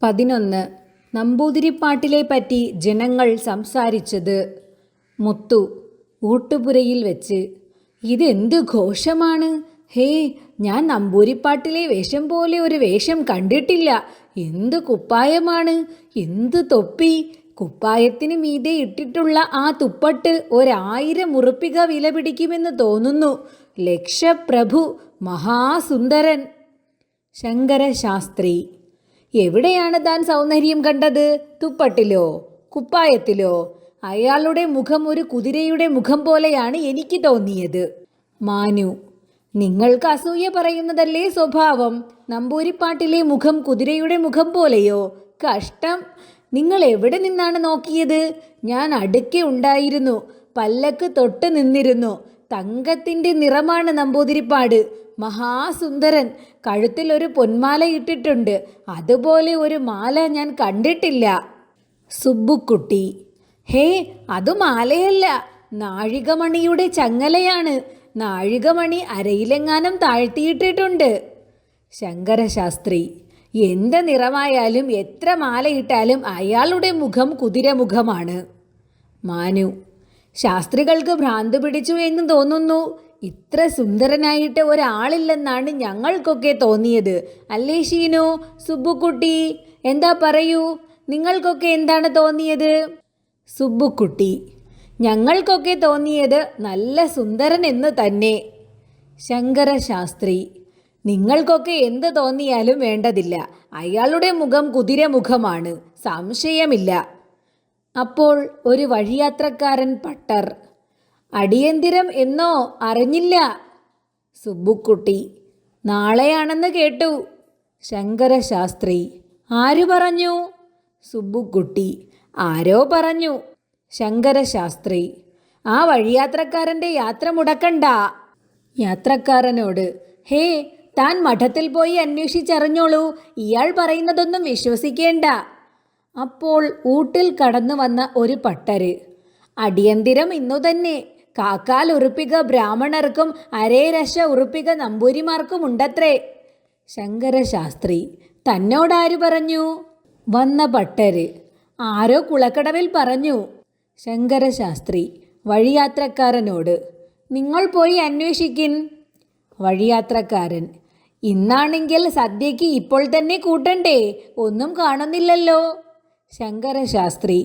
11. നമ്പൂതിരിപ്പാട്ടിലെ പറ്റി ജനങ്ങൾ സംസാരിച്ചത്. മുത്തു ഊട്ടുപുരയിൽ വെച്ച്. ഇതെന്ത് ഘോഷമാണ്! ഹേ, ഞാൻ നമ്പൂരിപ്പാട്ടിലെ വേഷം പോലെ ഒരു വേഷം കണ്ടിട്ടില്ല. എന്ത് കുപ്പായമാണ്! എന്ത് തൊപ്പി! കുപ്പായത്തിന് മീതെ ഇട്ടിട്ടുള്ള ആ തുപ്പട്ട് 1000 ഉറുപ്പിക വില പിടിക്കുമെന്ന് തോന്നുന്നു. ലക്ഷപ്രഭു, മഹാസുന്ദരൻ. ശങ്കരശാസ്ത്രി. എവിടെയാണ് താൻ സൗന്ദര്യം കണ്ടത്? തുപ്പട്ടിലോ കുപ്പായത്തിലോ? അയാളുടെ മുഖം ഒരു കുതിരയുടെ മുഖം പോലെയാണ് എനിക്ക് തോന്നിയത്. മാനു. നിങ്ങൾക്ക് അസൂയ പറയുന്നതല്ലേ സ്വഭാവം? നമ്പൂരിപ്പാട്ടിലെ മുഖം കുതിരയുടെ മുഖം പോലെയോ? കഷ്ടം! നിങ്ങൾ എവിടെ നിന്നാണ് നോക്കിയത്? ഞാൻ അടുക്കെ ഉണ്ടായിരുന്നു. പല്ലക്ക് തൊട്ട് നിന്നിരുന്നു. തങ്കത്തിൻ്റെ നിറമാണ് നമ്പൂതിരിപ്പാട്. മഹാസുന്ദരൻ. കഴുത്തിൽ ഒരു പൊന്മാല ഇട്ടിട്ടുണ്ട്. അതുപോലെ ഒരു മാല ഞാൻ കണ്ടിട്ടില്ല. സുബ്ബുക്കുട്ടി. ഹേ, അത് മാലയല്ല, നാഴികമണിയുടെ ചങ്ങലയാണ്. നാഴികമണി അരയിലെങ്ങാനും താഴ്ത്തിയിട്ടിട്ടുണ്ട്. ശങ്കരശാസ്ത്രി. എന്ത് നിറമായാലും എത്ര മാലയിട്ടാലും അയാളുടെ മുഖം കുതിരമുഖമാണ്. മാനു. ശാസ്ത്രികൾക്ക് ഭ്രാന്ത് പിടിച്ചു എന്ന് തോന്നുന്നു. ഇത്ര സുന്ദരനായിട്ട് ഒരാളില്ലെന്നാണ് ഞങ്ങൾക്കൊക്കെ തോന്നിയത്. അല്ലേ ഷീനു? സുബ്ബുക്കുട്ടി, എന്താ പറയൂ, നിങ്ങൾക്കൊക്കെ എന്താണ് തോന്നിയത്? സുബ്ബുക്കുട്ടി. ഞങ്ങൾക്കൊക്കെ തോന്നിയത് നല്ല സുന്ദരൻ എന്ന് തന്നെ. ശങ്കരശാസ്ത്രി. നിങ്ങൾക്കൊക്കെ എന്ത് തോന്നിയാലും വേണ്ടതില്ല. അയാളുടെ മുഖം കുതിരമുഖമാണ്, സംശയമില്ല. അപ്പോൾ ഒരു വഴിയാത്രക്കാരൻ പട്ടർ. അടിയന്തിരം എന്നോ? അറിഞ്ഞില്ല. സുബ്ബുക്കുട്ടി. നാളെയാണെന്ന് കേട്ടു. ശങ്കരശാസ്ത്രി. ആരു പറഞ്ഞു? സുബ്ബുക്കുട്ടി. ആരോ പറഞ്ഞു. ശങ്കരശാസ്ത്രി. ആ വഴിയാത്രക്കാരൻ്റെ യാത്ര മുടക്കണ്ട. യാത്രക്കാരനോട്. ഹേ, താൻ മഠത്തിൽ പോയി അന്വേഷിച്ചറിഞ്ഞോളൂ. ഇയാൾ പറയുന്നതൊന്നും വിശ്വസിക്കേണ്ട. അപ്പോൾ ഊട്ടിൽ കടന്നു വന്ന ഒരു പട്ടര്. അടിയന്തിരം ഇന്നു തന്നെ. 4 ഉറുപ്പിക ബ്രാഹ്മണർക്കും 1/2 ഉറുപ്പിക നമ്പൂരിമാർക്കും ഉണ്ടത്രേ. ശങ്കരശാസ്ത്രി. തന്നോടാരു പറഞ്ഞു? വന്ന പട്ടര്. ആരോ കുളക്കടവിൽ പറഞ്ഞു. ശങ്കരശാസ്ത്രി വഴിയാത്രക്കാരനോട്. നിങ്ങൾ പോയി അന്വേഷിക്കിൻ. വഴിയാത്രക്കാരൻ. ഇന്നാണെങ്കിൽ സദ്യയ്ക്ക് ഇപ്പോൾ തന്നെ കൂട്ടണ്ടേ? ഒന്നും കാണുന്നില്ലല്ലോ. ശങ്കരശാസ്ത്രി.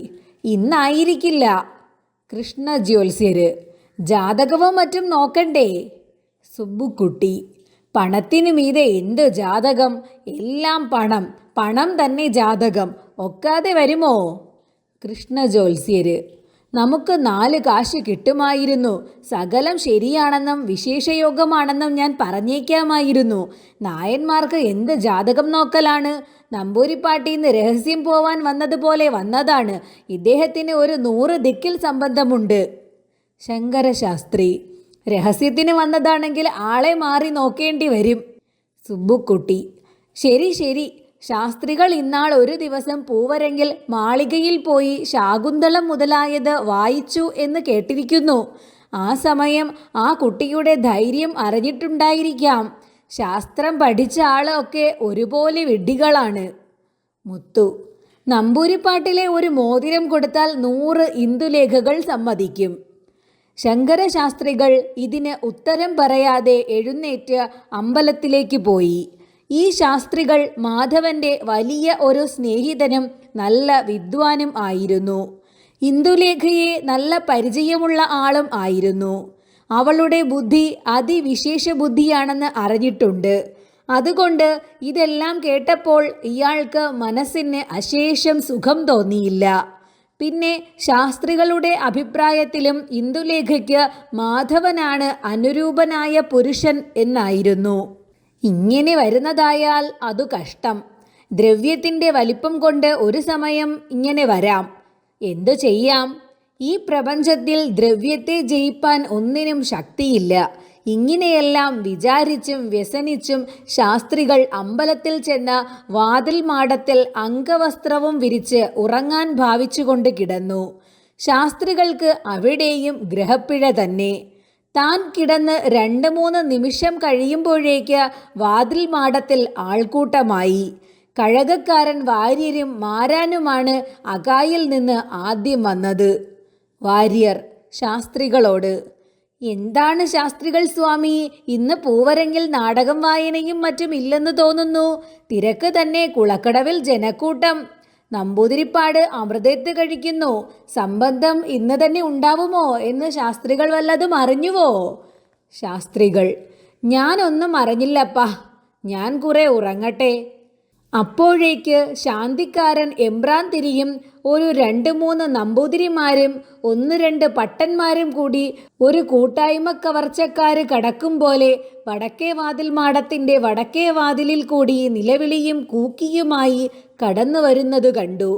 ഇന്നായിരിക്കില്ല. കൃഷ്ണ ജ്യോത്സ്യര്. ജാതകവും മറ്റും നോക്കണ്ടേ? സുബ്ബുക്കുട്ടി. പണത്തിനു മീതെ എന്ത് ജാതകം? എല്ലാം പണം, പണം തന്നെ ജാതകം. ഒക്കാതെ വരുമോ? കൃഷ്ണ ജ്യോത്സ്യര്. നമുക്ക് 4 കാശ് കിട്ടുമായിരുന്നു. സകലം ശരിയാണെന്നും വിശേഷയോഗമാണെന്നും ഞാൻ പറഞ്ഞേക്കാമായിരുന്നു. നായന്മാർക്ക് എന്ത് ജാതകം നോക്കലാണ്? നമ്പൂരിപ്പാട്ടിന്ന് രഹസ്യം പോവാൻ വന്നതുപോലെ വന്നതാണ്. ഇദ്ദേഹത്തിന് ഒരു 100 ദിക്കിൽ സംബന്ധമുണ്ട്. ശങ്കരശാസ്ത്രി. രഹസ്യത്തിന് വന്നതാണെങ്കിൽ ആളെ മാറി നോക്കേണ്ടി വരും. സുബ്ബുക്കുട്ടി. ശരി ശരി. ശാസ്ത്രികൾ ഇന്നാൾ ഒരു ദിവസം പൂവരങ്ങിൽ മാളികയിൽ പോയി ശാകുന്തളം മുതലായത് വായിച്ചു എന്ന് കേട്ടിരിക്കുന്നു. ആ സമയം ആ കുട്ടിയുടെ ധൈര്യം അറിഞ്ഞിട്ടുണ്ടായിരിക്കാം. ശാസ്ത്രം പഠിച്ച ആളൊക്കെ ഒരുപോലെ വിഡ്ഢികളാണ്. മുത്തു. നമ്പൂരിപ്പാട്ടിലെ ഒരു മോതിരം കൊടുത്താൽ 100 ഇന്ദുലേഖകൾ സമ്മതിക്കും. ശങ്കരശാസ്ത്രികൾ ഇതിന് ഉത്തരം പറയാതെ എഴുന്നേറ്റ് അമ്പലത്തിലേക്ക് പോയി. ഈ ശാസ്ത്രികൾ മാധവൻ്റെ വലിയ ഒരു സ്നേഹിതനും നല്ല വിദ്വാനും ആയിരുന്നു. ഇന്ദുലേഖയെ നല്ല പരിചയമുള്ള ആളും ആയിരുന്നു. അവളുടെ ബുദ്ധി അതിവിശേഷ ബുദ്ധിയാണെന്ന് അറിഞ്ഞിട്ടുണ്ട്. അതുകൊണ്ട് ഇതെല്ലാം കേട്ടപ്പോൾ ഇയാൾക്ക് മനസ്സിന് അശേഷം സുഖം തോന്നിയില്ല. പിന്നെ ശാസ്ത്രികളുടെ അഭിപ്രായത്തിലും ഇന്ദുലേഖയ്ക്ക് മാധവനാണ് അനുരൂപനായ പുരുഷൻ എന്നായിരുന്നു. ഇങ്ങനെ വരുന്നതായാൽ അതു കഷ്ടം. ദ്രവ്യത്തിൻ്റെ വലിപ്പം കൊണ്ട് ഒരു സമയം ഇങ്ങനെ വരാം. എന്തു ചെയ്യാം? ഈ പ്രപഞ്ചത്തിൽ ദ്രവ്യത്തെ ജയിപ്പാൻ ഒന്നിനും ശക്തിയില്ല. ഇങ്ങനെയെല്ലാം വിചാരിച്ചും വ്യസനിച്ചും ശാസ്ത്രികൾ അമ്പലത്തിൽ ചെന്ന് വാതിൽ മാടത്തിൽ അംഗവസ്ത്രവും വിരിച്ച് ഉറങ്ങാൻ ഭാവിച്ചുകൊണ്ട് കിടന്നു. ശാസ്ത്രികൾക്ക് അവിടെയും ഗ്രഹപ്പിഴ തന്നെ. താൻ കിടന്ന് 2-3 നിമിഷം കഴിയുമ്പോഴേക്ക് വാതിൽ മാടത്തിൽ ആൾക്കൂട്ടമായി. കഴകക്കാരൻ വാര്യരും മാരാനുമാണ് അകായിൽ നിന്ന് ആദ്യം വന്നത്. വാര്യർ ശാസ്ത്രികളോട്, എന്താണ് ശാസ്ത്രികൾ സ്വാമി, ഇന്ന് പൂവരങ്ങിൽ നാടകം വായനയും മറ്റും ഇല്ലെന്ന് തോന്നുന്നു. തിരക്ക് തന്നെ, കുളക്കടവിൽ ജനക്കൂട്ടം. നമ്പൂതിരിപ്പാട് അമൃതത്ത് കഴിക്കുന്നു. സംബന്ധം ഇന്ന് തന്നെ ഉണ്ടാവുമോ എന്ന് ശാസ്ത്രികൾ വല്ലതും അറിഞ്ഞുവോ? ശാസ്ത്രികൾ, ഞാനൊന്നും അറിഞ്ഞില്ലപ്പാ, ഞാൻ കുറെ ഉറങ്ങട്ടെ. അപ്പോഴേക്ക് ശാന്തിക്കാരൻ എമ്പ്രാന്തിരിയും ഒരു 2-3 നമ്പൂതിരിമാരും 1-2 പട്ടന്മാരും കൂടി ഒരു കൂട്ടായ്മ കവർച്ചക്കാര് കടക്കും പോലെ വടക്കേ വാതിൽ മാടത്തിൻ്റെ വടക്കേ വാതിലിൽ കൂടി നിലവിളിയും കൂക്കിയുമായി കടന്നു വരുന്നത് കണ്ടു.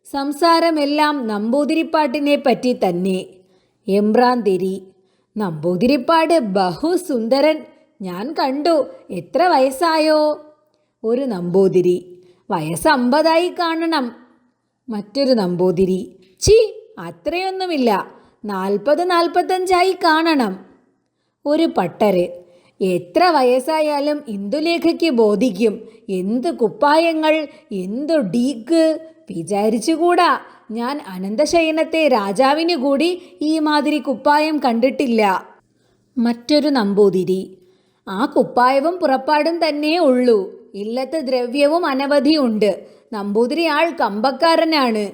സംസാരമെല്ലാം നമ്പൂതിരിപ്പാട്ടിനെ പറ്റി തന്നെ. എമ്പ്രാന്തിരി, നമ്പൂതിരിപ്പാട് ബഹുസുന്ദരൻ, ഞാൻ കണ്ടു. എത്ര വയസ്സായോ? ഒരു നമ്പൂതിരി, വയസ്സ് 50 കാണണം. മറ്റൊരു നമ്പൂതിരി, ചി, അത്രയൊന്നുമില്ല, 40-45 കാണണം. ഒരു പട്ടര്, എത്ര വയസ്സായാലും ഇന്ദുലേഖയ്ക്ക് ബോധിക്കും. എന്ത് കുപ്പായങ്ങൾ, എന്തു ഡീക്ക്, വിചാരിച്ചുകൂടാ. ഞാൻ അനന്തശയനത്തെ രാജാവിന് കൂടി ഈ മാതിരി കുപ്പായം കണ്ടിട്ടില്ല. മറ്റൊരു നമ്പൂതിരി, ആ കുപ്പായവും പുറപ്പാടും തന്നെ ഉള്ളൂ. ഇല്ലത്ത് ദ്രവ്യവും അനവധിയുണ്ട്. നമ്പൂതിരി ആൾ കമ്പക്കാരനാണ്.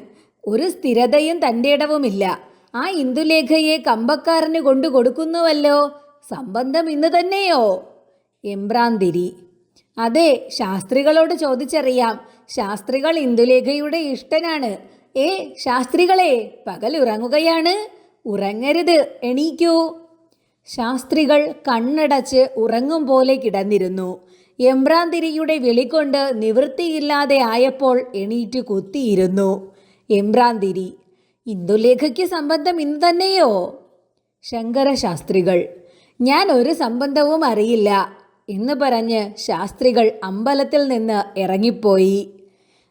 ഒരു സ്ഥിരതയും തൻ്റെ ഇടവുമില്ല. ആ ഇന്ദുലേഖയെ കമ്പക്കാരന് കൊണ്ടു കൊടുക്കുന്നുവല്ലോ. സംബന്ധം ഇന്ന് തന്നെയോ? എമ്പ്രാന്തിരി, അതെ, ശാസ്ത്രികളോട് ചോദിച്ചറിയാം. ശാസ്ത്രികൾ ഇന്ദുലേഖയുടെ ഇഷ്ടനാണ്. ശാസ്ത്രികളെ, പകൽ ഉറങ്ങുകയാണ്. ഉറങ്ങരുത്, എണീക്കൂ. ശാസ്ത്രികൾ കണ്ണടച്ച് ഉറങ്ങും പോലെ കിടന്നിരുന്നു. എമ്പ്രാന്തിരിയുടെ വിളികൊണ്ട് നിവൃത്തിയില്ലാതെ ആയപ്പോൾ എണീറ്റ് കുത്തിയിരുന്നു. എമ്പ്രാന്തിരി, ഇന്ദുലേഖയ്ക്ക് സംബന്ധം ഇന്ന് തന്നെയോ? ശങ്കരശാസ്ത്രികൾ, ഞാൻ ഒരു സംബന്ധവും അറിയില്ല എന്ന് പറഞ്ഞ് ശാസ്ത്രികൾ അമ്പലത്തിൽ നിന്ന് ഇറങ്ങിപ്പോയി.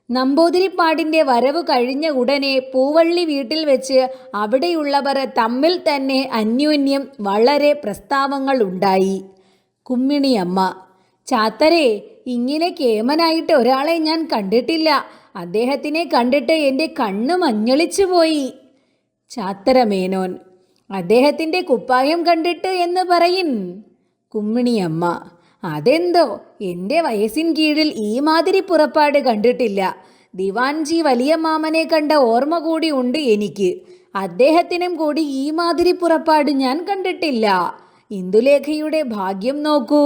നമ്പൂതിരിപ്പാടിൻ്റെ വരവ് കഴിഞ്ഞ ഉടനെ പൂവള്ളി വീട്ടിൽ വെച്ച് അവിടെയുള്ളവർ തമ്മിൽ തന്നെ അന്യോന്യം വളരെ പ്രസ്താവങ്ങൾ ഉണ്ടായി. കുമ്മിണിയമ്മ, ചാത്തരെ, ഇങ്ങനെ കേമനായിട്ട് ഒരാളെ ഞാൻ കണ്ടിട്ടില്ല. അദ്ദേഹത്തിനെ കണ്ടിട്ട് എൻ്റെ കണ്ണ് മഞ്ഞളിച്ചു പോയി. ചാത്തരമേനോൻ, അദ്ദേഹത്തിൻ്റെ കുപ്പായം കണ്ടിട്ട് എന്ന് പറയിൻ. കുമ്മിണിയമ്മ, അതെന്തോ, എൻ്റെ വയസ്സിൻ കീഴിൽ ഈ മാതിരി പുറപ്പാട് കണ്ടിട്ടില്ല. ദിവാൻജി വലിയ മാമനെ കണ്ട ഓർമ്മ കൂടി ഉണ്ട് എനിക്ക്. അദ്ദേഹത്തിനും കൂടി ഈ മാതിരി പുറപ്പാട് ഞാൻ കണ്ടിട്ടില്ല. ഇന്ദുലേഖയുടെ ഭാഗ്യം നോക്കൂ,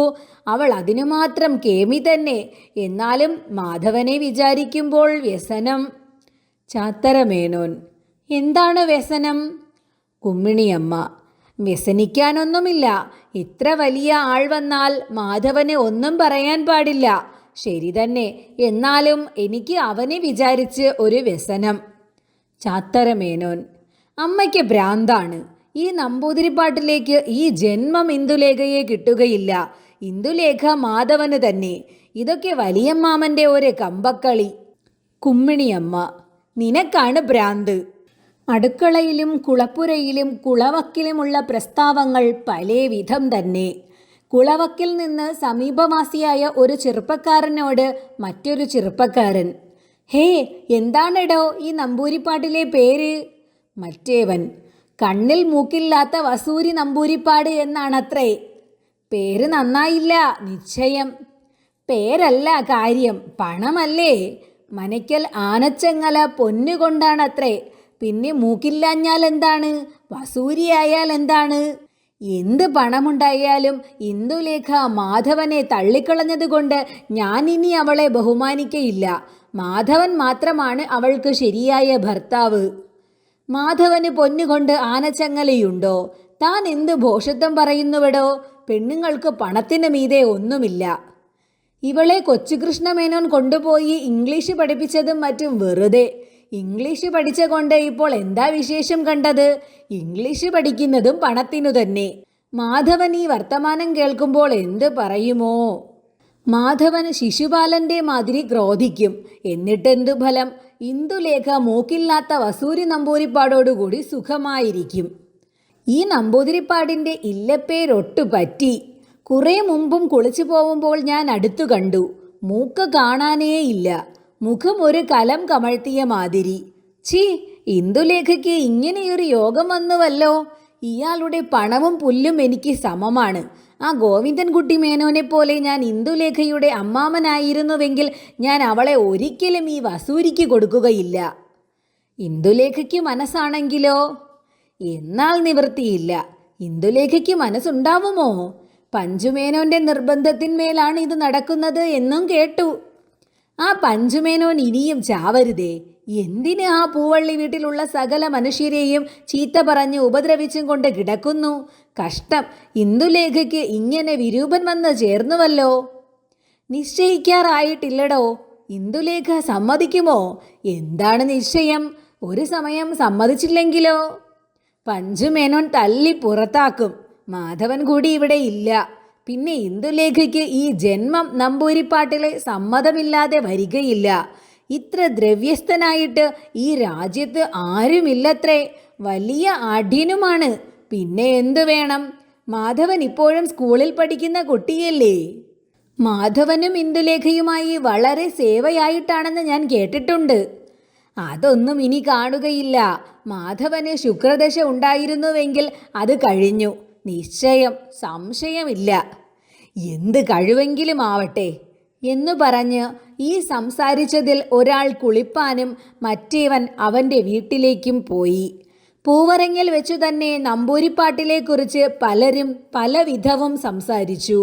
അവൾ അതിനു മാത്രം കേമി തന്നെ. എന്നാലും മാധവനെ വിചാരിക്കുമ്പോൾ വ്യസനം. ചാത്തരമേനോൻ, എന്താണ് വ്യസനം? കുമ്മിണിയമ്മ, വ്യസനിക്കാനൊന്നുമില്ല. ഇത്ര വലിയ ആൾ വന്നാൽ മാധവന് ഒന്നും പറയാൻ പാടില്ല. ശരി തന്നെ, എന്നാലും എനിക്ക് അവനെ വിചാരിച്ച് ഒരു വ്യസനം. ചാത്തരമേനോൻ, അമ്മയ്ക്ക് ഭ്രാന്താണ്. ഈ നമ്പൂതിരിപ്പാട്ടിലേക്ക് ഈ ജന്മം ഇന്ദുലേഖയെ കിട്ടുകയില്ല. ഇന്ദുലേഖ മാധവന് തന്നെ. ഇതൊക്കെ വലിയമ്മാമൻ്റെ ഒരു കമ്പക്കളി. കുമ്മിണിയമ്മ, നിനക്കാണ് ഭ്രാന്ത്. അടുക്കളയിലും കുളപ്പുരയിലും കുളവക്കിലുമുള്ള പ്രസ്താവങ്ങൾ പലേ വിധം തന്നെ. കുളവക്കിൽ നിന്ന് സമീപവാസിയായ ഒരു ചെറുപ്പക്കാരനോട് മറ്റൊരു ചെറുപ്പക്കാരൻ, ഹേ, എന്താണെടോ ഈ നമ്പൂരിപ്പാട്ടിലെ പേര്? മറ്റേവൻ, കണ്ണിൽ മൂക്കില്ലാത്ത വസൂരി നമ്പൂരിപ്പാട് എന്നാണത്രേ. പേര് നന്നായില്ല നിശ്ചയം. പേരല്ല കാര്യം, പണമല്ലേ? മനയ്ക്കൽ ആനച്ചങ്ങല പൊന്നുകൊണ്ടാണത്രേ. പിന്നെ മൂക്കില്ലാഞ്ഞാൽ എന്താണ്, വസൂരിയായാൽ എന്താണ്? എന്ത് പണമുണ്ടായാലും ഇന്ദുലേഖ മാധവനെ തള്ളിക്കളഞ്ഞതുകൊണ്ട് ഞാനിനി അവളെ ബഹുമാനിക്കയില്ല. മാധവൻ മാത്രമാണ് അവൾക്ക് ശരിയായ ഭർത്താവ്. മാധവന് പൊന്നുകൊണ്ട് ആനച്ചങ്ങലയുണ്ടോ? താൻ എന്ത് ഭോഷത്വം പറയുന്നുവിടോ? പെണ്ണുങ്ങൾക്ക് പണത്തിന് മീതെ ഒന്നുമില്ല. ഇവളെ കൊച്ചുകൃഷ്ണമേനോൻ കൊണ്ടുപോയി ഇംഗ്ലീഷ് പഠിപ്പിച്ചതും മറ്റും വെറുതെ. ഇംഗ്ലീഷ് പഠിച്ച കൊണ്ട് ഇപ്പോൾ എന്താ വിശേഷം കണ്ടത്? ഇംഗ്ലീഷ് പഠിക്കുന്നതും പണത്തിനു തന്നെ. മാധവൻ ഈ വർത്തമാനം കേൾക്കുമ്പോൾ എന്ത് പറയുമോ? മാധവൻ ശിശുപാലന്റെ മാതിരി ക്രോധിക്കും. എന്നിട്ടെന്തു ഫലം? ഇന്ദുലേഖ മൂക്കില്ലാത്ത വസൂരി നമ്പൂരിപ്പാടോടുകൂടി സുഖമായിരിക്കും. ഈ നമ്പൂതിരിപ്പാടിൻ്റെ ഇല്ലപ്പേരൊട്ടു പറ്റി. കുറേ മുമ്പും കുളിച്ചു പോകുമ്പോൾ ഞാൻ അടുത്തു കണ്ടു. മൂക്ക് കാണാനേയില്ല. മുഖം ഒരു കലം കമഴ്ത്തിയ മാതിരി. ഛീ, ഇന്ദുലേഖയ്ക്ക് ഇങ്ങനെയൊരു യോഗം വന്നുവല്ലോ. ഇയാളുടെ പണവും പുല്ലും എനിക്ക് സമമാണ്. ആ ഗോവിന്ദൻകുട്ടി മേനോനെ പോലെ ഞാൻ ഇന്ദുലേഖയുടെ അമ്മാമനായിരുന്നുവെങ്കിൽ ഞാൻ അവളെ ഒരിക്കലും ഈ വസൂരിക്ക് കൊടുക്കുകയില്ല. ഇന്ദുലേഖയ്ക്ക് മനസ്സാണെങ്കിലോ? എന്നാൽ നിവൃത്തിയില്ല. ഇന്ദുലേഖയ്ക്ക് മനസ്സുണ്ടാവുമോ? പഞ്ചുമേനോന്റെ നിർബന്ധത്തിന്മേലാണ് ഇത് നടക്കുന്നത് എന്നും കേട്ടു. ആ പഞ്ചുമേനോൻ ഇനിയും ചാവരുതേ. എന്തിന് ആ പൂവള്ളി വീട്ടിലുള്ള സകല മനുഷ്യരെയും ചീത്ത പറഞ്ഞ് ഉപദ്രവിച്ചും കൊണ്ട് കിടക്കുന്നു? കഷ്ടം, ഇന്ദുലേഖയ്ക്ക് ഇങ്ങനെ വിരൂപൻ വന്ന് ചേർന്നുവല്ലോ. നിശ്ചയിക്കാറായിട്ടില്ലടോ. ഇന്ദുലേഖ സമ്മതിക്കുമോ? എന്താണ് നിശ്ചയം? ഒരു സമയം സമ്മതിച്ചില്ലെങ്കിലോ? പഞ്ചുമേനോൻ തല്ലി പുറത്താക്കും. മാധവൻ കൂടി ഇവിടെ ഇല്ല. പിന്നെ ഇന്ദുലേഖയ്ക്ക് ഈ ജന്മം നമ്പൂരിപ്പാട്ടിലെ സമ്മതമില്ലാതെ വരികയില്ല. ഇത്ര ദ്രവ്യസ്ഥനായിട്ട് ഈ രാജ്യത്ത് ആരുമില്ലത്രേ. വലിയ ആഢ്യനുമാണ്. പിന്നെ എന്തു വേണം? മാധവൻ ഇപ്പോഴും സ്കൂളിൽ പഠിക്കുന്ന കുട്ടിയല്ലേ? മാധവനും ഇന്ദുലേഖയുമായി വളരെ സേവയായിട്ടാണെന്ന് ഞാൻ കേട്ടിട്ടുണ്ട്. അതൊന്നും ഇനി കാണുകയില്ല. മാധവന് ശുക്രദശ ഉണ്ടായിരുന്നുവെങ്കിൽ അത് കഴിഞ്ഞു. നിശ്ചയം, സംശയമില്ല. എന്ത് കഴിവെങ്കിലും ആവട്ടെ എന്നു പറഞ്ഞ് ഈ സംസാരിച്ചതിൽ ഒരാൾ കുളിപ്പാനും മറ്റേവൻ അവൻ്റെ വീട്ടിലേക്കും പോയി. പൂവറങ്ങിൽ വെച്ചു തന്നെ നമ്പൂരിപ്പാട്ടിനെക്കുറിച്ച് പലരും പലവിധവും സംസാരിച്ചു.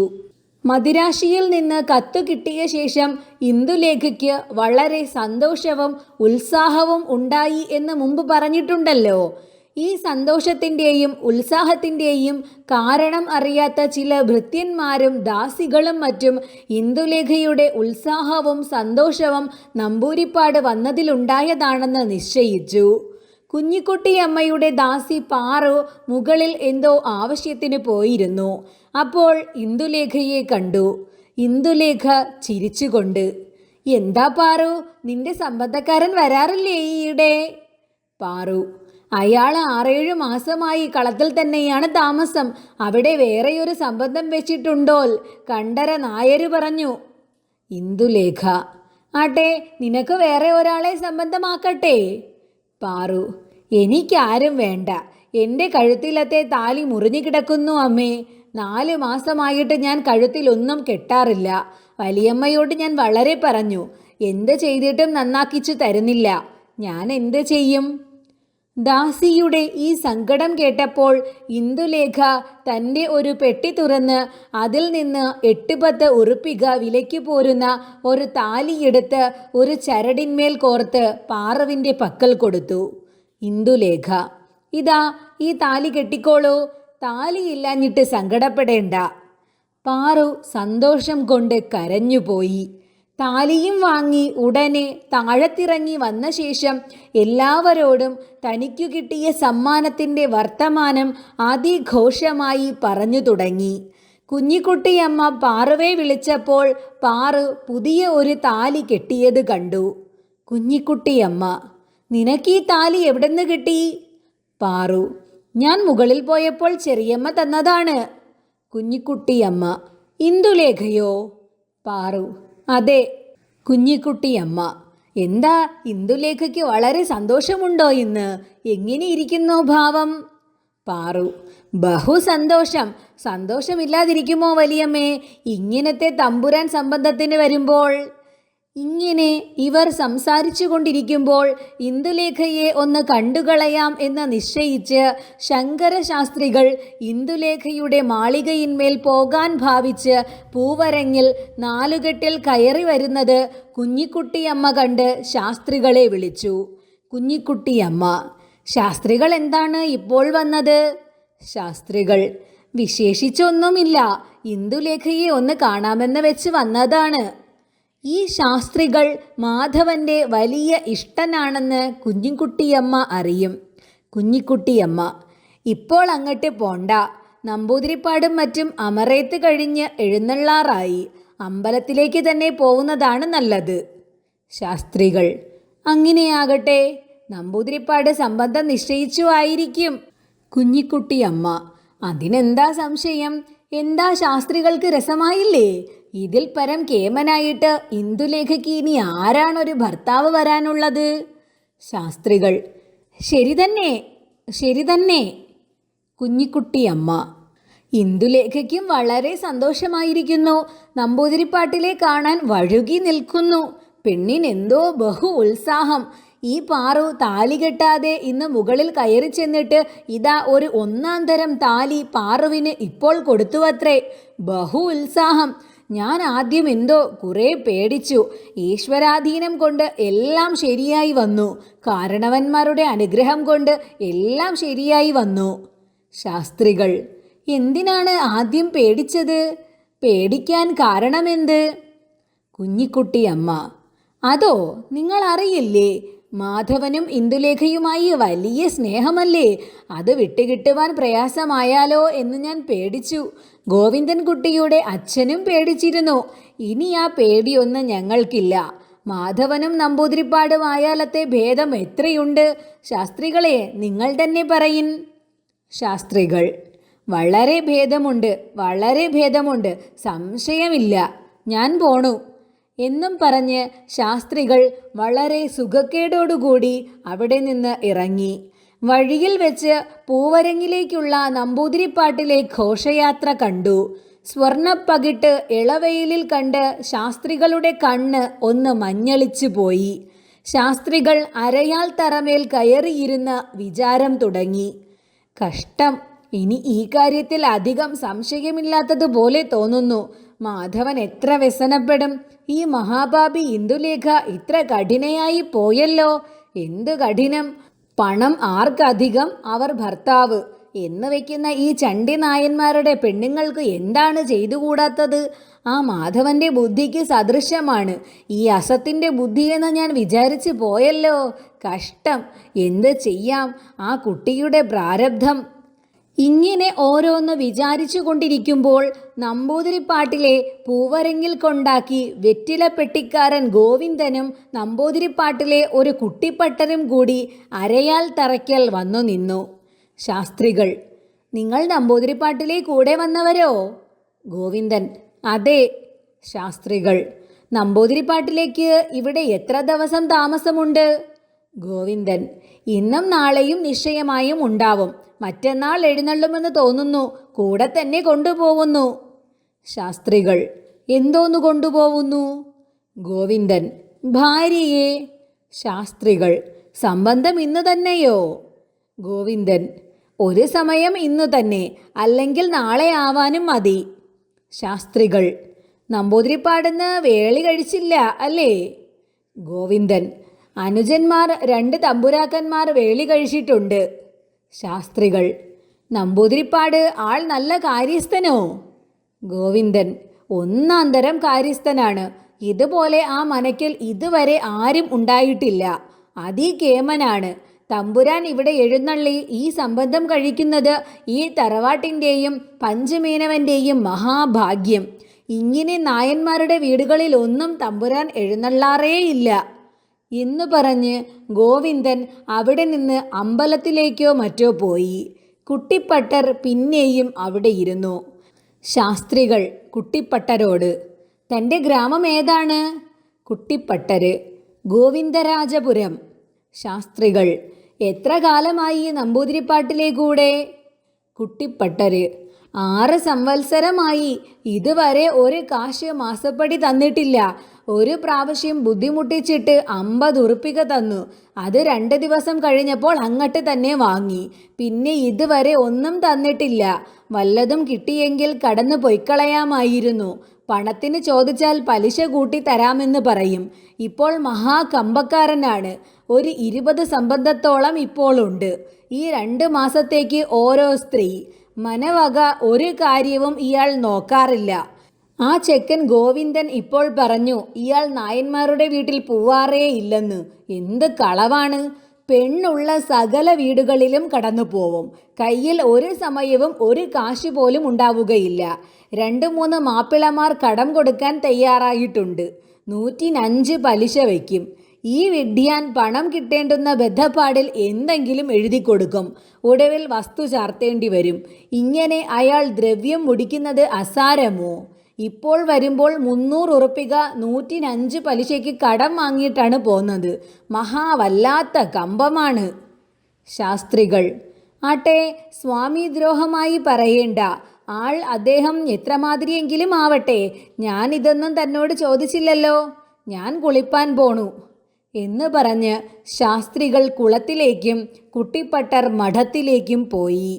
മദിരാശിയിൽ നിന്ന് കത്തു കിട്ടിയ ശേഷം ഇന്ദുലേഖയ്ക്ക് വളരെ സന്തോഷവും ഉത്സാഹവും ഉണ്ടായി എന്ന് മുമ്പ് പറഞ്ഞിട്ടുണ്ടല്ലോ. ഈ സന്തോഷത്തിൻ്റെയും ഉത്സാഹത്തിൻ്റെയും കാരണം അറിയാത്ത ചില ഭൃത്യന്മാരും ദാസികളും മറ്റും ഇന്ദുലേഖയുടെ ഉത്സാഹവും സന്തോഷവും നമ്പൂരിപ്പാട് വന്നതിലുണ്ടായതാണെന്ന് നിശ്ചയിച്ചു. കുഞ്ഞിക്കുട്ടിയമ്മയുടെ ദാസി പാറു മുകളിൽ എന്തോ ആവശ്യത്തിന് പോയിരുന്നു. അപ്പോൾ ഇന്ദുലേഖയെ കണ്ടു. ഇന്ദുലേഖ ചിരിച്ചുകൊണ്ട്, എന്താ പാറു, നിന്റെ സംബന്ധക്കാരൻ വരാറില്ലേ ഈയിടെ? പാറു, അയാൾ 6-7 മാസമായി കളത്തിൽ തന്നെയാണ് താമസം. അവിടെ വേറെയൊരു സംബന്ധം വെച്ചിട്ടുണ്ടോൽ, കണ്ടര നായര് പറഞ്ഞു. ഇന്ദുലേഖ, ആട്ടെ, നിനക്ക് വേറെ ഒരാളെ സംബന്ധമാക്കട്ടെ? പാറു, എനിക്കാരും വേണ്ട. എൻ്റെ കഴുത്തിലത്തെ താലി മുറിഞ്ഞു കിടക്കുന്നു അമ്മേ. 4 മാസമായിട്ട് ഞാൻ കഴുത്തിലൊന്നും കെട്ടാറില്ല. വലിയമ്മയോട് ഞാൻ വളരെ പറഞ്ഞു. എന്ത് ചെയ്തിട്ടും നന്നാക്കിച്ചു തരുന്നില്ല. ഞാൻ എന്ത് ചെയ്യും? ദാസിയുടെ ഈ സങ്കടം കേട്ടപ്പോൾ ഇന്ദുലേഖ തൻ്റെ ഒരു പെട്ടി തുറന്ന് അതിൽ നിന്ന് 8-10 ഉറുപ്പിക വിലയ്ക്ക് പോരുന്ന ഒരു താലിയെടുത്ത് ഒരു ചരടിന്മേൽ കോർത്ത് പാറുവിൻ്റെ പക്കൽ കൊടുത്തു. ഇന്ദുലേഖ, ഇതാ ഈ താലി കെട്ടിക്കോളൂ. താലിയില്ലാഞ്ഞിട്ട് സങ്കടപ്പെടേണ്ട. പാറു സന്തോഷം കൊണ്ട് കരഞ്ഞുപോയി. താലിയും വാങ്ങി ഉടനെ താഴത്തിറങ്ങി വന്ന ശേഷം എല്ലാവരോടും തനിക്കു കിട്ടിയ സമ്മാനത്തിൻ്റെ വർത്തമാനം അതിഘോഷമായി പറഞ്ഞു തുടങ്ങി. കുഞ്ഞിക്കുട്ടിയമ്മ പാറുവെ വിളിച്ചപ്പോൾ പാറു പുതിയ ഒരു താലി കെട്ടിയത് കണ്ടു. കുഞ്ഞിക്കുട്ടിയമ്മ, നിനക്കീ താലി എവിടെന്ന് കിട്ടി? പാറു, ഞാൻ മുകളിൽ പോയപ്പോൾ ചെറിയമ്മ തന്നതാണ്. കുഞ്ഞിക്കുട്ടിയമ്മ, ഇന്ദുലേഖയോ? പാറു, അതെ. കുഞ്ഞിക്കുട്ടിയമ്മ, എന്താ ഇന്ദുലേഖയ്ക്ക് വളരെ സന്തോഷമുണ്ടോ ഇന്ന്? എങ്ങനെയിരിക്കുന്നു ഭാവം? പാറു, ബഹുസന്തോഷം. സന്തോഷമില്ലാതിരിക്കുമോ വലിയമ്മേ? ഇങ്ങനത്തെ തമ്പുരാൻ സംബന്ധത്തിന് വരുമ്പോൾ. ഇങ്ങനെ ഇവർ സംസാരിച്ചു കൊണ്ടിരിക്കുമ്പോൾ ഇന്ദുലേഖയെ ഒന്ന് കണ്ടുകളയാം എന്ന് നിശ്ചയിച്ച് ശങ്കരശാസ്ത്രികൾ ഇന്ദുലേഖയുടെ മാളികയിന്മേൽ പോകാൻ ഭാവിച്ച് പൂവരങ്ങിൽ 4 കെട്ടിൽ കയറി വരുന്നത് കുഞ്ഞിക്കുട്ടിയമ്മ കണ്ട് ശാസ്ത്രികളെ വിളിച്ചു. കുഞ്ഞിക്കുട്ടിയമ്മ, ശാസ്ത്രികൾ എന്താണ് ഇപ്പോൾ വന്നത്? ശാസ്ത്രികൾ, വിശേഷിച്ചൊന്നുമില്ല. ഇന്ദുലേഖയെ ഒന്ന് കാണാമെന്ന് വെച്ച് വന്നതാണ്. ഈ ശാസ്ത്രികൾ മാധവൻ്റെ വലിയ ഇഷ്ടനാണെന്ന് കുഞ്ഞിക്കുട്ടിയമ്മ അറിയും. കുഞ്ഞിക്കുട്ടിയമ്മ, ഇപ്പോൾ അങ്ങോട്ട് പോണ്ട. നമ്പൂതിരിപ്പാടും മറ്റും അമറേത്ത് കഴിഞ്ഞ് എഴുന്നള്ളാറായി. അമ്പലത്തിലേക്ക് തന്നെ പോകുന്നതാണ് നല്ലത്. ശാസ്ത്രികൾ, അങ്ങനെയാകട്ടെ. നമ്പൂതിരിപ്പാട് സംബന്ധം നിശ്ചയിച്ചു ആയിരിക്കും. കുഞ്ഞിക്കുട്ടിയമ്മ, അതിനെന്താ സംശയം? എന്താ ശാസ്ത്രികൾക്ക് രസമായില്ലേ? ഇതിൽ പരം കേമനായിട്ട് ഇന്ദുലേഖയ്ക്ക് ഇനി ആരാണൊരു ഭർത്താവ് വരാനുള്ളത്? ശാസ്ത്രികൾ: ശരി തന്നെ, ശരി തന്നെ. കുഞ്ഞിക്കുട്ടിയമ്മ: ഇന്ദുലേഖയ്ക്കും വളരെ സന്തോഷമായിരിക്കുന്നു. നമ്പൂതിരിപ്പാട്ടിലെ കാണാൻ വഴുകി നിൽക്കുന്നു. പെണ്ണിനെന്തോ ബഹു ഉത്സാഹം. ഈ പാറു താലി കെട്ടാതെ ഇന്ന് മുകളിൽ കയറി ചെന്നിട്ട് ഇതാ ഒരു ഒന്നാം തരം താലി പാറുവിന് ഇപ്പോൾ കൊടുത്തുവത്രേ. ബഹു ഉത്സാഹം. ഞാൻ ആദ്യം എന്തോ കുറെ പേടിച്ചു. ഈശ്വരാധീനം കൊണ്ട് എല്ലാം ശരിയായി വന്നു. കാരണവന്മാരുടെ അനുഗ്രഹം കൊണ്ട് എല്ലാം ശരിയായി വന്നു. ശാസ്ത്രികൾ: എന്തിനാണ് ആദ്യം പേടിച്ചത്? പേടിക്കാൻ കാരണമെന്ത്? കുഞ്ഞിക്കുട്ടിയമ്മ: അതോ നിങ്ങൾ അറിയില്ലേ? മാധവനും ഇന്ദുലേഖയുമായി വലിയ സ്നേഹമല്ലേ? അത് വിട്ടുകിട്ടുവാൻ പ്രയാസമായാലോ എന്ന് ഞാൻ പേടിച്ചു. ഗോവിന്ദൻകുട്ടിയുടെ അച്ഛനും പേടിച്ചിരുന്നു. ഇനി ആ പേടിയൊന്നും ഞങ്ങൾക്കില്ല. മാധവനും നമ്പൂതിരിപ്പാടും ആയാലത്തെ ഭേദം എത്രയുണ്ട്? ശാസ്ത്രികളെ, നിങ്ങൾ തന്നെ പറയിൻ. ശാസ്ത്രികൾ: വളരെ ഭേദമുണ്ട്, വളരെ ഭേദമുണ്ട്, സംശയമില്ല. ഞാൻ പോണു എന്നും പറഞ്ഞ് ശാസ്ത്രികൾ വളരെ സുഖക്കേടോടുകൂടി അവിടെ നിന്ന് ഇറങ്ങി. വഴിയിൽ വെച്ച് പൂവരങ്ങിലേക്കുള്ള നമ്പൂതിരിപ്പാട്ടിലെ ഘോഷയാത്ര കണ്ടു. സ്വർണപ്പകിട്ട് ഇളവെയിലിൽ കണ്ട് ശാസ്ത്രികളുടെ കണ്ണ് ഒന്ന് മഞ്ഞളിച്ചു പോയി. ശാസ്ത്രികൾ അരയാൽ തറമേൽ കയറിയിരുന്ന് വിചാരം തുടങ്ങി. കഷ്ടം, ഇനി ഈ കാര്യത്തിൽ അധികം സംശയമില്ലാത്തതുപോലെ തോന്നുന്നു. മാധവൻ എത്ര വ്യസനപ്പെടും. ഈ മഹാപാപി ഇന്ദുലേഖ ഇത്ര കഠിനയായി പോയല്ലോ. എന്തു കഠിനം! പണം ആർക്കധികം അവർ ഭർത്താവ് എന്ന് വയ്ക്കുന്ന ഈ ചണ്ടി നായന്മാരുടെ പെണ്ണുങ്ങൾക്ക് എന്താണ് ചെയ്തുകൂടാത്തത്? ആ മാധവന്റെ ബുദ്ധിക്ക് സദൃശമാണ് ഈ അസത്തിൻ്റെ ബുദ്ധിയെന്ന് ഞാൻ വിചാരിച്ചു പോയല്ലോ. കഷ്ടം, എന്ത് ചെയ്യാം? ആ കുട്ടിയുടെ പ്രാരബ്ധം. ഇങ്ങനെ ഓരോന്ന് വിചാരിച്ചു കൊണ്ടിരിക്കുമ്പോൾ നമ്പൂതിരിപ്പാട്ടിലെ പൂവരങ്ങിൽ കൊണ്ടാക്കി വെറ്റിലപ്പെട്ടിക്കാരൻ ഗോവിന്ദനും നമ്പൂതിരിപ്പാട്ടിലെ ഒരു കുട്ടിപ്പട്ടരും കൂടി അരയാൽ തറയ്ക്കൽ വന്നു നിന്നു. ശാസ്ത്രികൾ: നിങ്ങൾ നമ്പൂതിരിപ്പാട്ടിലെ കൂടെ വന്നവരോ? ഗോവിന്ദൻ: അതെ. ശാസ്ത്രികൾ: നമ്പൂതിരിപ്പാട്ടിലേക്ക് ഇവിടെ എത്ര ദിവസം താമസമുണ്ട്? ഗോവിന്ദൻ: ഇന്നും നാളെയും നിശ്ചയമായും ഉണ്ടാവും. മറ്റന്നാൾ എഴുന്നള്ളുമെന്ന് തോന്നുന്നു. കൂടെ തന്നെ കൊണ്ടുപോകുന്നു. ശാസ്ത്രികൾ: എന്തോന്നു കൊണ്ടുപോകുന്നു? ഗോവിന്ദൻ: ഭാര്യയെ. ശാസ്ത്രികൾ: സംബന്ധം ഇന്ന് തന്നെയോ? ഗോവിന്ദൻ: ഒരു സമയം ഇന്നു തന്നെ, അല്ലെങ്കിൽ നാളെ ആവാനും മതി. ശാസ്ത്രികൾ: നമ്പൂതിരിപ്പാടുന്ന് വേളി കഴിച്ചില്ല അല്ലേ? ഗോവിന്ദൻ: അനുജന്മാർ 2 തമ്പുരാക്കന്മാർ വേളി കഴിച്ചിട്ടുണ്ട്. ശാസ്ത്രികൾ: നമ്പൂതിരിപ്പാട് ആൾ നല്ല കാര്യസ്ഥനോ? ഗോവിന്ദൻ: ഒന്നാന്തരം കാര്യസ്ഥനാണ്. ഇതുപോലെ ആ മനയ്ക്കൽ ഇതുവരെ ആരും ഉണ്ടായിട്ടില്ല. അതികേമനാണ്. തമ്പുരാൻ ഇവിടെ എഴുന്നള്ളി ഈ സംബന്ധം കഴിക്കുന്നത് ഈ തറവാട്ടിൻ്റെയും പഞ്ചമേനവൻ്റെയും മഹാഭാഗ്യം. ഇങ്ങനെ നായന്മാരുടെ വീടുകളിൽ ഒന്നും തമ്പുരാൻ എഴുന്നള്ളാറേയില്ല എന്നു പറഞ്ഞ് ഗോവിന്ദൻ അവിടെ നിന്ന് അമ്പലത്തിലേക്കോ മറ്റോ പോയി. കുട്ടിപ്പട്ടർ പിന്നെയും അവിടെ ഇരുന്നു. ശാസ്ത്രികൾ കുട്ടിപ്പട്ടരോട്: തൻ്റെ ഗ്രാമം ഏതാണ്? കുട്ടിപ്പട്ടര്: ഗോവിന്ദരാജപുരം. ശാസ്ത്രികൾ: എത്ര കാലമായി നമ്പൂതിരിപ്പാട്ടിലെ കൂടെ? കുട്ടിപ്പട്ടര്: 6 സംവത്സരമായി. ഇതുവരെ ഒരു കാശ് മാസപ്പടി തന്നിട്ടില്ല. ഒരു പ്രാവശ്യം ബുദ്ധിമുട്ടിച്ചിട്ട് 50 ഉറുപ്പിക തന്നു. അത് 2 ദിവസം കഴിഞ്ഞപ്പോൾ അങ്ങോട്ട് തന്നെ വാങ്ങി. പിന്നെ ഇതുവരെ ഒന്നും തന്നിട്ടില്ല. വല്ലതും കിട്ടിയെങ്കിൽ കടന്നു പൊയ്ക്കളയാമായിരുന്നു. പണത്തിന് ചോദിച്ചാൽ പലിശ കൂട്ടി തരാമെന്ന് പറയും. ഇപ്പോൾ മഹാകമ്പക്കാരനാണ്. ഒരു 20 സംബന്ധത്തോളം ഇപ്പോൾ ഉണ്ട്. ഈ 2 മാസത്തേക്ക് ഓരോ സ്ത്രീ. മനവക ഒരു കാര്യവും ഇയാൾ നോക്കാറില്ല. ആ ചെക്കൻ ഗോവിന്ദൻ ഇപ്പോൾ പറഞ്ഞു ഇയാൾ നായന്മാരുടെ വീട്ടിൽ പോവാറേ ഇല്ലെന്ന്. എന്ത് കളവാണ്! പെണ്ണുള്ള സകല വീടുകളിലും കടന്നു പോവും. കയ്യിൽ ഒരു സമയവും ഒരു കാശ് പോലും ഉണ്ടാവുകയില്ല. 2-3 മാപ്പിളമാർ കടം കൊടുക്കാൻ തയ്യാറായിട്ടുണ്ട്. 105 പലിശ വയ്ക്കും. ഈ വിഡ്ഢിയാൻ പണം കിട്ടേണ്ടുന്ന ബദ്ധപ്പാടിൽ എന്തെങ്കിലും എഴുതി കൊടുക്കും. ഒടുവിൽ വസ്തു ചാർത്തേണ്ടി വരും. ഇങ്ങനെ അയാൾ ദ്രവ്യം മുടിക്കുന്നത് അസാരമോ? ഇപ്പോൾ വരുമ്പോൾ 300 ഉറുപ്പിക 105 പലിശയ്ക്ക് കടം വാങ്ങിയിട്ടാണ് പോന്നത്. മഹാവല്ലാത്ത കമ്പമാണ്. ശാസ്ത്രികൾ: ആട്ടെ, സ്വാമി ദ്രോഹമായി പറയേണ്ട. ആൾ അദ്ദേഹം എത്രമാതിരിയെങ്കിലും ആവട്ടെ, ഞാൻ ഇതൊന്നും തന്നോട് ചോദിച്ചില്ലല്ലോ. ഞാൻ കുളിപ്പാൻ പോണു എന്ന് പറഞ്ഞ് ശാസ്ത്രികൾ കുളത്തിലേക്കും കുട്ടിപ്പട്ടർ മഠത്തിലേക്കും പോയി.